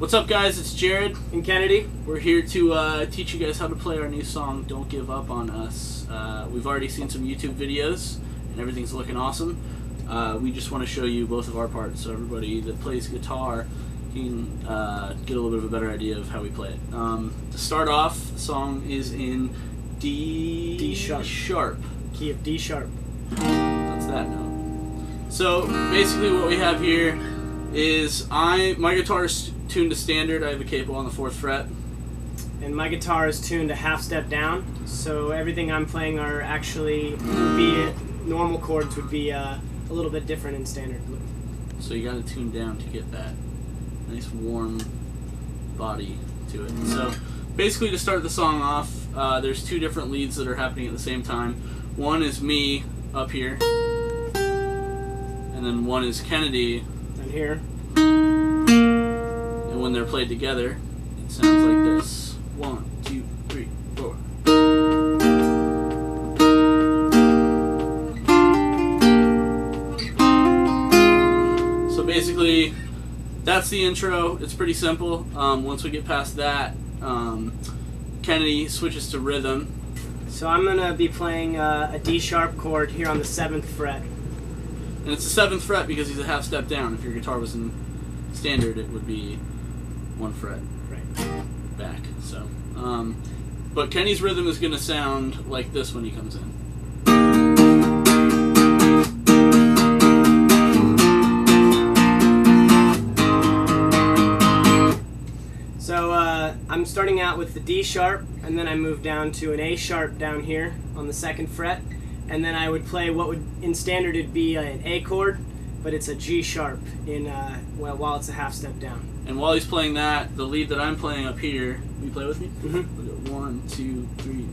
What's up, guys? It's Jared and Kennedy. We're here to teach you guys how to play our new song, Don't Give Up on Us. We've already seen some YouTube videos, and everything's looking awesome. We just want to show you both of our parts, so everybody that plays guitar can get a little bit of a better idea of how we play it. To start off, the song is in D sharp. Key of D sharp. That's that note. So basically what we have here is my guitar is tuned to standard. I have a capo on the 4th fret. And my guitar is tuned a half step down, so everything I'm playing are actually would be normal chords would be a little bit different in standard. So you got to tune down to get that nice warm body to it. So basically to start the song off, there's 2 different leads that are happening at the same time. One is me up here, and then one is Kennedy down here. And when they're played together, it sounds like this. 1, 2, 3, 4. So basically, that's the intro. It's pretty simple. Once we get past that, Kennedy switches to rhythm. So I'm going to be playing a D sharp chord here on the 7th fret. And it's the 7th fret because he's a half step down. If your guitar was in standard, it would be 1 fret back. So, but Kenny's rhythm is going to sound like this when he comes in. So I'm starting out with the D sharp, and then I move down to an A sharp down here on the 2nd fret, and then I would play what would in standard it'd be an A chord, but it's a G sharp in while it's a half step down. And while he's playing that, the lead that I'm playing up here, will you play with me? Mm-hmm. We'll go 1, 2, 3,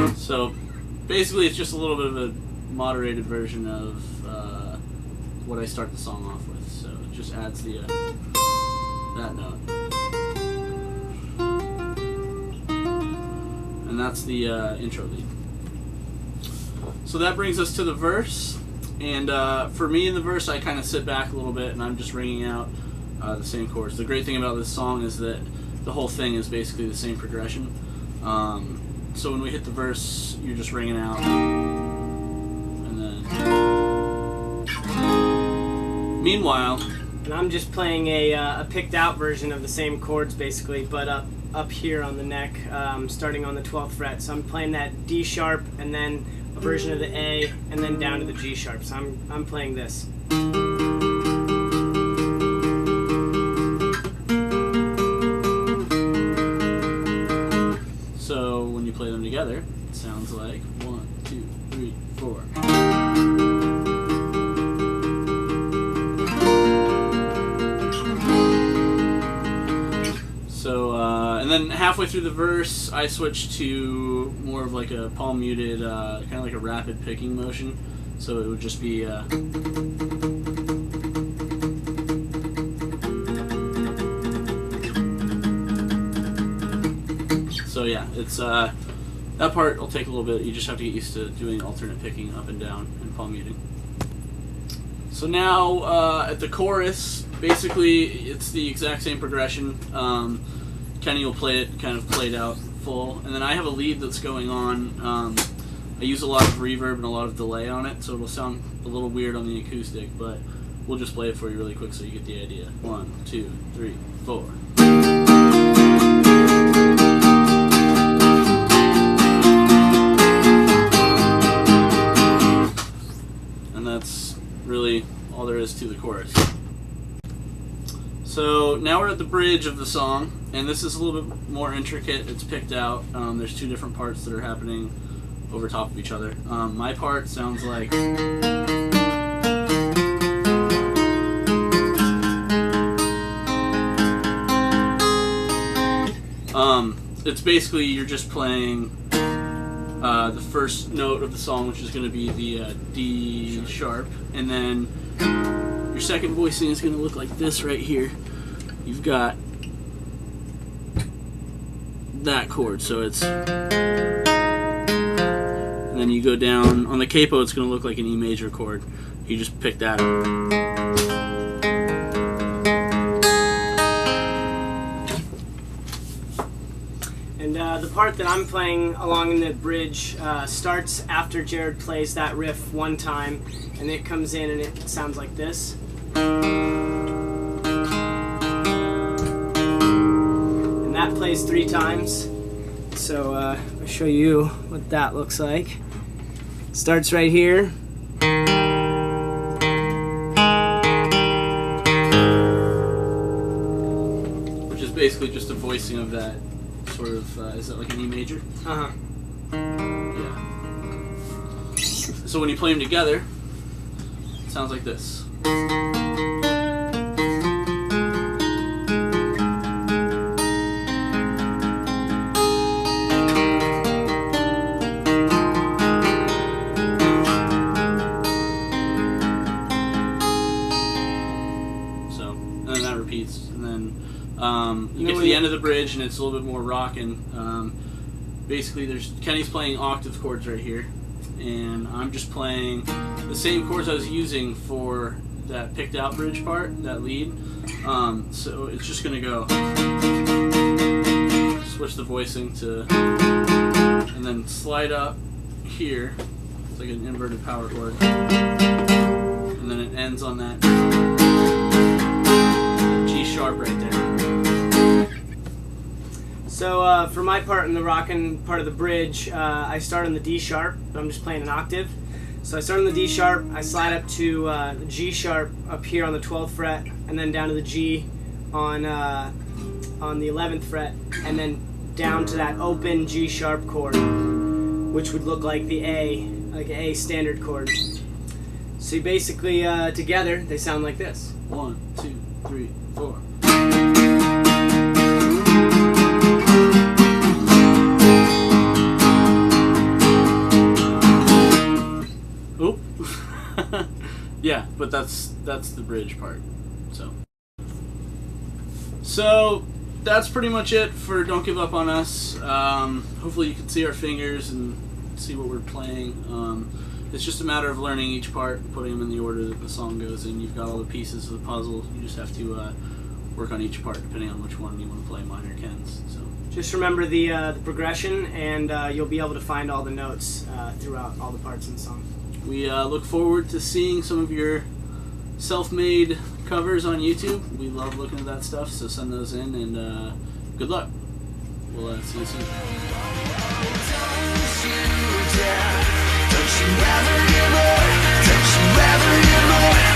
4. So basically it's just a little bit of a moderated version of what I start the song off with. So it just adds the that note. And that's the intro lead. So that brings us to the verse, and for me in the verse I kind of sit back a little bit and I'm just ringing out the same chords. The great thing about this song is that the whole thing is basically the same progression. So when we hit the verse, you're just ringing out, and then meanwhile, and I'm just playing a picked out version of the same chords basically, but up here on the neck, starting on the 12th fret. So I'm playing that D sharp and then a version of the A and then down to the G sharp. So I'm playing this. So when you play them together, it sounds like 1, 2, 3, 4. So, and then halfway through the verse, I switch to more of like a palm muted, kind of like a rapid picking motion. So it would just be. So yeah, it's that part will take a little bit. You just have to get used to doing alternate picking up and down and palm muting. So now at the chorus, basically it's the exact same progression. Kenny will play it kind of played out full, and then I have a lead that's going on. I use a lot of reverb and a lot of delay on it, so it'll sound a little weird on the acoustic, but we'll just play it for you really quick so you get the idea. 1, 2, 3, 4. And that's really all there is to the chorus. So now we're at the bridge of the song, and this is a little bit more intricate. It's picked out. There's 2 different parts that are happening over top of each other. My part sounds like. It's basically you're just playing the first note of the song, which is going to be the D sharp, and then your second voicing is going to look like this right here. You've got that chord, so it's, and then you go down on the capo. It's going to look like an E major chord. You just pick that up. And the part that I'm playing along in the bridge starts after Jared plays that riff one time, and it comes in and it sounds like this. And that plays 3 times. So I'll show you what that looks like. Starts right here. Which is basically just a voicing of that sort of, is that like an E major? Uh-huh. Yeah. So when you play them together, it sounds like this. And then that repeats, and then you get to the end of the bridge, and it's a little bit more rockin'. Basically, Kenny's playing octave chords right here, and I'm just playing the same chords I was using for that picked out bridge part, that lead. So it's just gonna go. Switch the voicing to, and then slide up here. It's like an inverted power chord, and then it ends on that G sharp right there. So for my part in the rockin' part of the bridge, I start on the D sharp, but I'm just playing an octave. So I start on the D sharp, I slide up to the G sharp up here on the 12th fret, and then down to the G on the 11th fret, and then down to that open G sharp chord, which would look like the A, like an A standard chord. So you basically, together, they sound like this. 1, 2, 3, 4. Oop. Yeah, but that's the bridge part. So that's pretty much it for Don't Give Up on Us. Hopefully you can see our fingers and see what we're playing. It's just a matter of learning each part, putting them in the order that the song goes in. You've got all the pieces of the puzzle. You just have to work on each part depending on which one you want to play, minor Kens. So just remember the progression, and you'll be able to find all the notes throughout all the parts in the song. We look forward to seeing some of your self-made covers on YouTube. We love looking at that stuff, so send those in, and good luck. We'll see you soon. Don't you ever give up, don't you ever give up.